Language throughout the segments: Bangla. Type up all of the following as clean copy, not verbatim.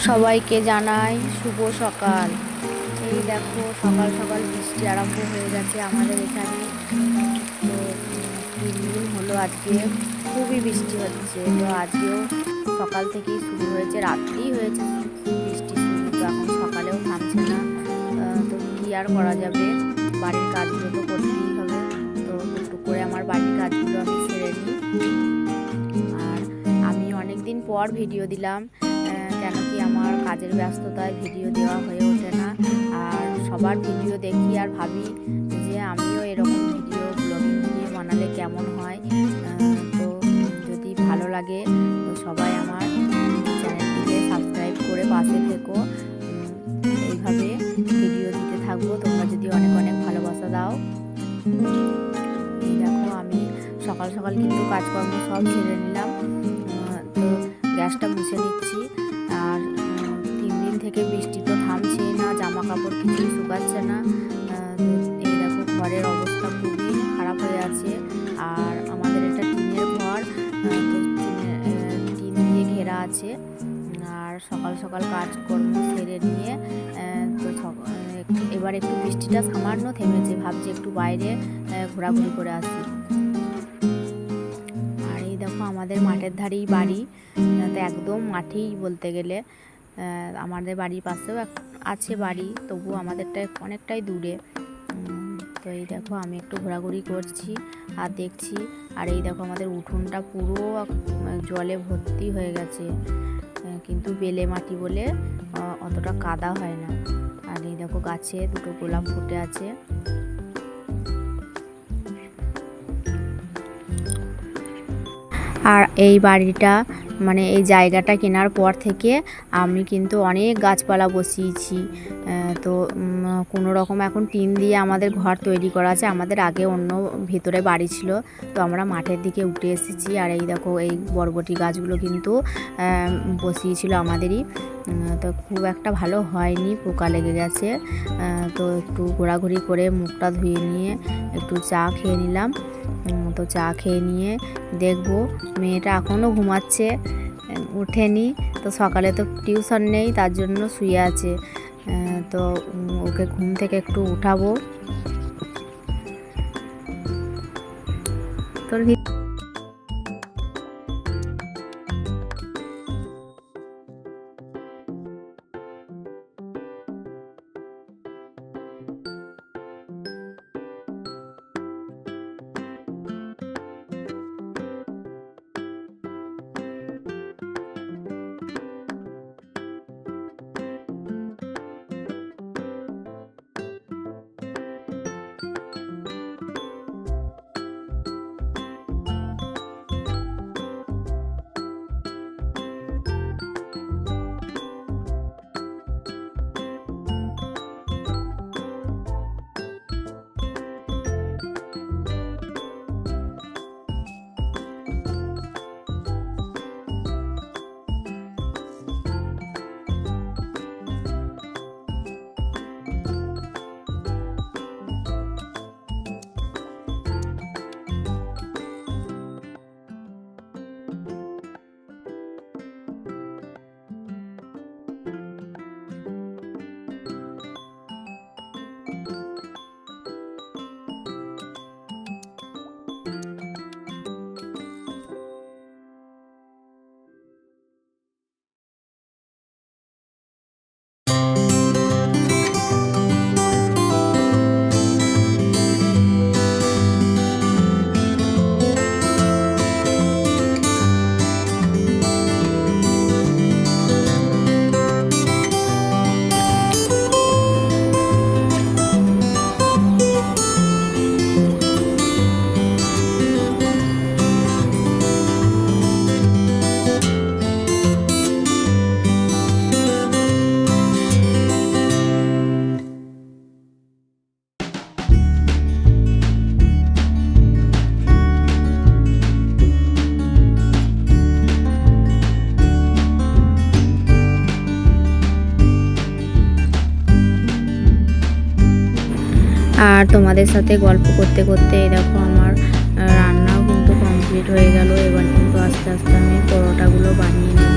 সবাইকে জানাই শুভ সকাল। এই দেখো সকাল সকাল বৃষ্টি আরম্ভ হয়ে গেছে আমাদের এখানে। তো 3 দিন হলো আজকে খুবই বৃষ্টি হচ্ছে। তো আজকেও সকাল থেকেই শুরু হয়েছে, রাত্রেই হয়েছে বৃষ্টি শুরু, তো এখন সকালেও থামছে না। তো কী আর করা যাবে, বাড়ির কাজগুলো তো করতেই হবে। তো টুকটুক করে আমার বাড়ির কাজগুলো আমি সেরে নিই। আর আমি অনেক দিন পর ভিডিও দিলাম, কেন কি আমার কাজের ব্যস্ততায় ভিডিও দেওয়া হয়ে ওঠে না। আর সবার ভিডিও দেখি আর ভাবি যে আমিও এরকম ভিডিও ব্লগিং ভিডিও বানালে কেমন হয়। তো যদি ভালো লাগে তো সবাই আমার চ্যানেলটিকে সাবস্ক্রাইব করে পাশে থেকো। এইভাবে ভিডিও দিতে থাকবো, তোমরা যদি অনেক অনেক ভালোবাসা দাও। এই দেখো আমি সকাল সকাল কিন্তু কাজকর্ম সব ছেড়ে নিলাম। তো গ্যাসটা মুছে নিচ্ছি। আর 3 দিন থেকে বৃষ্টি তো থামছেই না, জামা কাপড় কিছুই শুকাচ্ছে না। এই দেখো ঘরের অবস্থা খুবই খারাপ হয়ে আছে। আর আমাদের এটা টিনের ঘর, তো টিন দিয়ে ঘেরা আছে। আর সকাল সকাল কাজকর্ম সেরে নিয়ে তো এবার একটু বৃষ্টিটা সামান্য থেমেছে, ভাবছি একটু বাইরে ঘোরাঘুরি করে আসি। আর এই দেখো আমাদের মাঠের ধারেই বাড়ি, তো একদম মাঠেই বলতে গেলে। আমাদের বাড়ির পাশেও আছে বাড়ি, তবু আমাদেরটা অনেকটাই দূরে। তো এই দেখো আমি একটু ঘোরাঘুরি করছি আর দেখছি। আর এই দেখো আমাদের উঠোনটা পুরো জলে ভর্তি হয়ে গেছে, কিন্তু বেলে মাটি বলে অতটা কাদা হয় না। আর এই দেখো গাছে 2টো গোলাপ ফুটে আছে। আর এই বাড়িটা মানে এই জায়গাটা কেনার পর থেকে আমি কিন্তু অনেক গাছপালা বসিয়েছি। তো কোনো রকম এখন টিন দিয়ে আমাদের ঘর তৈরি করা আছে। আমাদের আগে অন্য ভেতরে বাড়ি ছিল, তো আমরা মাঠের দিকে উঠে এসেছি। আর এই দেখো এই বরবটি গাছগুলো কিন্তু বসিয়েছিল আমাদেরই। তো খুব একটা ভালো হয়নি, পোকা লেগে গেছে। তো একটু ঘোরাঘুরি করে মুখটা ধুয়ে নিয়ে একটু চা খেয়ে নিলাম। তো চা খেয়ে নিয়ে দেখবো মেয়েটা এখনও ঘুমাচ্ছে, ওঠেনি। তো সকালে তো টিউশন নেই, তার জন্য শুয়ে আছে। তো ওকে ঘুম থেকে একটু উঠাবো। তোর আর তোমাদের সাথে গল্প করতে করতে এই দেখো আমার রান্নাও কিন্তু কমপ্লিট হয়ে গেল। এবার কিন্তু আস্তে আস্তে আমি পরোটাগুলো বানিয়ে নেব।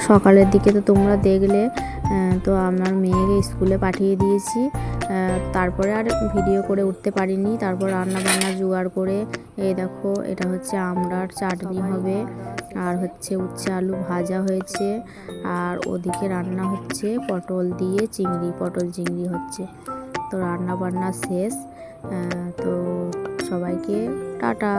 সকালের দিকে তো তোমরা দেখলে, তো আমার মেয়েকে স্কুলে পাঠিয়ে দিয়েছি। তারপরে আর ভিডিও করে উঠতে পারিনি। তারপর রান্না বান্না জোগাড় করে এই দেখো, এটা হচ্ছে আমড়ার চাটনি হবে, আর হচ্ছে উচ্ছে আলু ভাজা হয়েছে, আর ওদিকে রান্না হচ্ছে পটল দিয়ে চিংড়ি, পটল চিংড়ি হচ্ছে। তো রান্না বান্না শেষ। তো সবাইকে টাটা।